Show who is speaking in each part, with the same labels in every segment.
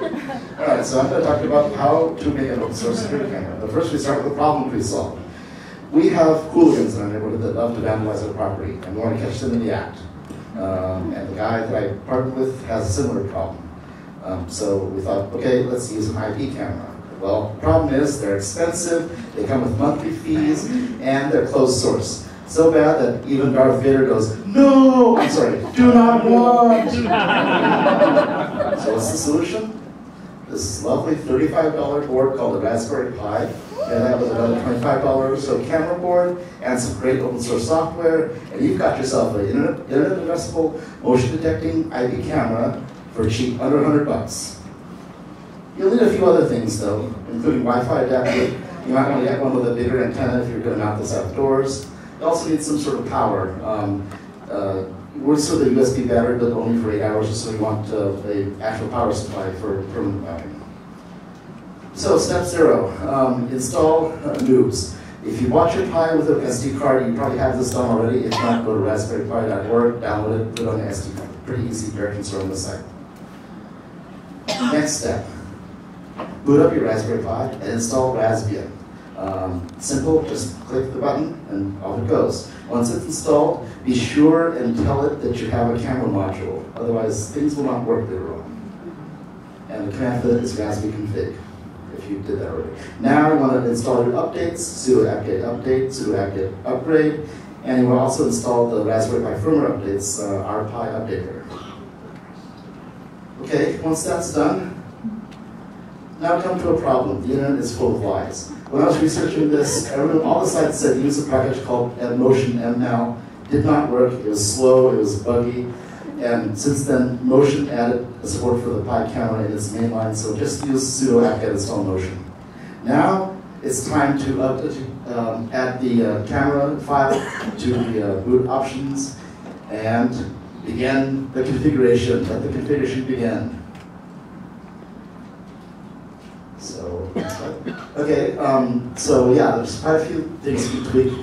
Speaker 1: Alright, so I'm going to talk about how to make an open source security camera. But first we start with the problem we solve. We have hooligans in our neighborhood that love to vandalize our property, and we want to catch them in the act. And the guy that I partnered with has a similar problem. So we thought, okay, let's use an IP camera. Well, the problem is they're expensive, they come with monthly fees, and they're closed source. So bad that even Darth Vader goes, no, I'm sorry, do not want. So what's the solution? This lovely $35 board called a Raspberry Pi, and that with another $25 or so camera board, and some great open source software, and you've got yourself an internet-accessible motion detecting IP camera for cheap, under $100. You'll need a few other things though, including Wi-Fi adapter. You might want to get one with a bigger antenna if you're going to mount this outdoors. You also need some sort of power. Works with a USB battery, but only for 8 hours, so you want an actual power supply for permanent mounting. So step 0, install noobs. If you bought your Pi with an SD card, you probably have this done already. If not, go to raspberrypi.org, download it, put it on the SD card. Pretty easy directions are on the site. Next step, boot up your Raspberry Pi and install Raspbian. Simple, just click the button and off it goes. Once it's installed, be sure and tell it that you have a camera module. Otherwise, things will not work very well. And the command for that is rasbi-config, if you did that already. Now you want to install your updates, sudo apt-get update, sudo apt-get upgrade, and you will also install the Raspberry Pi firmware updates, rpi updater. Okay, once that's done, now we come to a problem. The internet is full of lies. When I was researching this, all the sites said use a package called Motion MNOW. Did not work, it was slow, it was buggy, and since then, Motion added support for the Pi camera in its main line, so just use sudo apt-get install Motion. Now, it's time to add the camera file to the boot options and begin the configuration. Let the configuration begin. So, okay, so yeah, there's quite a few things you can tweak.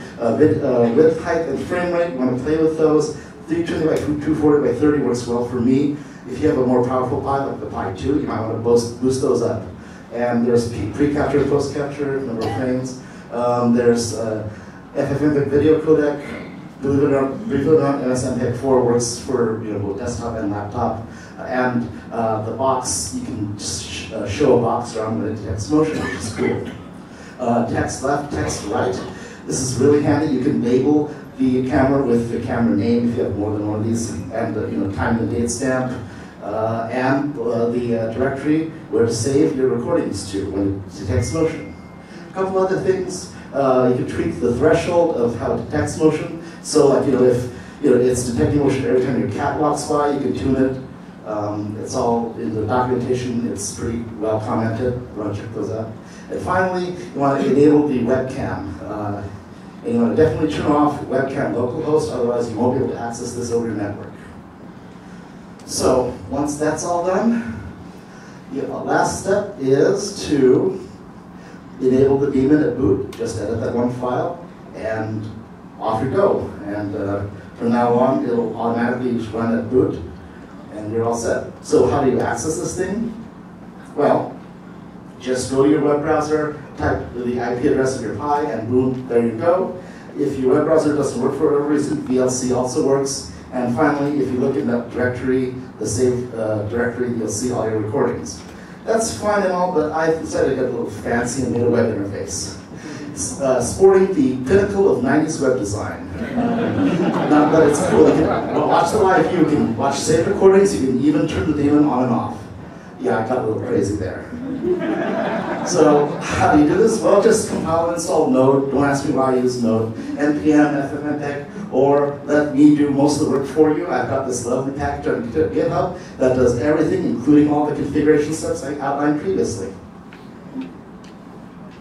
Speaker 1: Width, height, and frame rate, you want to play with those. 320 by 240 by 30 works well for me. If you have a more powerful Pi, like the Pi 2, you might want to boost those up. And there's pre-capture and post-capture, number of frames. There's FFmpeg video codec. Believe it or not, MSMPEG-4 works for both desktop and laptop. And the box, you can just show a box around when it detects motion, which is cool. Text left, text right. This is really handy. You can label the camera with the camera name if you have more than one of these, and time and date stamp, and the directory where to save your recordings to when it detects motion. A couple other things. You can tweak the threshold of how it detects motion. So, like if it's detecting motion every time your cat walks by, you can tune it. It's all in the documentation. It's pretty well commented. You want to check those out. And finally, you want to enable the webcam. And you want to definitely turn off webcam localhost, otherwise you won't be able to access this over your network. So, once that's all done, the last step is to enable the daemon at boot. Just edit that one file, and off you go. And from now on, it'll automatically run at boot, and you're all set. So how do you access this thing? Well, just go to your web browser, type the IP address of your Pi, and boom, there you go. If your web browser doesn't work for whatever reason, VLC also works. And finally, if you look in that directory, the save directory, you'll see all your recordings. That's fine and all, but I decided to get a little fancy and made a web interface. Sporting the pinnacle of 90s web design. Not that it's cool. You can watch the live view, you can watch saved recordings, you can even turn the daemon on and off. Yeah, I got a little crazy there. So, how do you do this? Well, just compile and install Node. Don't ask me why I use Node. npm, ffmpeg, or let me do most of the work for you. I've got this lovely package on GitHub that does everything, including all the configuration steps I outlined previously.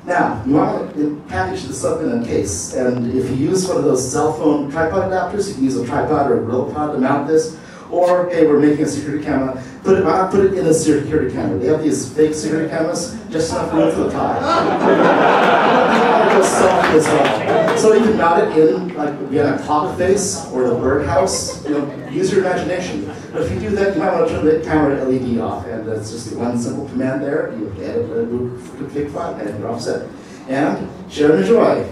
Speaker 1: Now, you want to package this up in a case, and if you use one of those cell phone tripod adapters, you can use a tripod or a gorilla pod to mount this, or, hey, we're making a security camera, why not put it in a security camera? They have these fake security cameras, just enough room for the tie. So you can mount it in, like, again, a clock face or the birdhouse. Use your imagination. But if you do that, you might want to turn the camera LED off, and that's just one simple command there. You add a config file and you're all set. And share and enjoy.